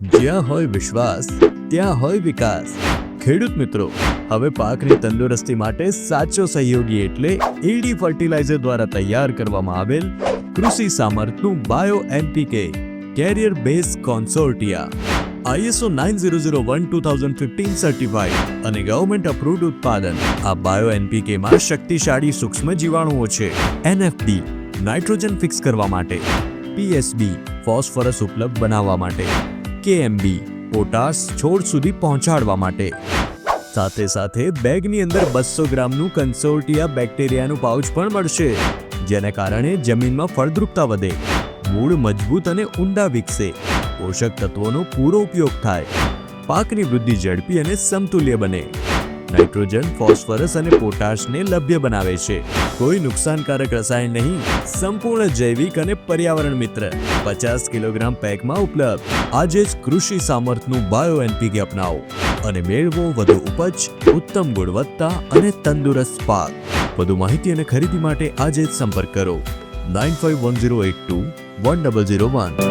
જ્યાં હોય વિશ્વાસ ત્યાં હોય વિકાસ। ખેડૂત મિત્રો, હવે પાકની તંદુરસ્તી માટે સાચો સહયોગી એટલે એડી ફર્ટિલાઇઝર દ્વારા તૈયાર કરવામાં આવેલ કૃષિ સામર્થનું bio NPK carrier base consortia ISO 9001:2015 certified અને ગવર્મેન્ટ અપ્રૂવ્ડ ઉત્પાદન। આ બાયો એનપીકે માં શક્તિશાળી સૂક્ષ્મ જીવાણુઓ છે, NFB નાઇટ્રોજન ફિક્સ કરવા માટે, PSB ફોસ્ફરસ ઉપલબ્ધ બનાવવા માટે, KMB પોટાશ છોડ સુધી પહોંચાડવા માટે। સાથે સાથે બેગની અંદર 200 ગ્રામનું કન્સોર્ટિયા બેક્ટેરિયાનું પાઉચ પણ મળશે, જેને કારણે જમીનમાં ફળદ્રુપતા વધે, મૂળ મજબૂત અને ઊંડા વિકસે, પોષક તત્વોનો પૂરો ઉપયોગ થાય, પાકની વૃદ્ધિ ઝડપી અને સમતુલ્ય બને, નાઇટ્રોજન ફોસ્ફરસ અને પોટાશને લભ્ય બનાવે છે। કોઈ નુકસાનકારક રસાયણ નહીં, સંપૂર્ણ જૈવિક અને પર્યાવરણ મિત્ર, 50 કિલોગ્રામ પેકમાં ઉપલબ્ધ। આજે જ કૃષિ સામર્થનું બાયો એનપીકે અપનાવો અને મેળવો વધુ ઉપજ, ઉત્તમ ગુણવત્તા અને તંદુરસ્ત પાક। વધુ માહિતી અને ખરીદી માટે આજે જ સંપર્ક કરો 9510821001।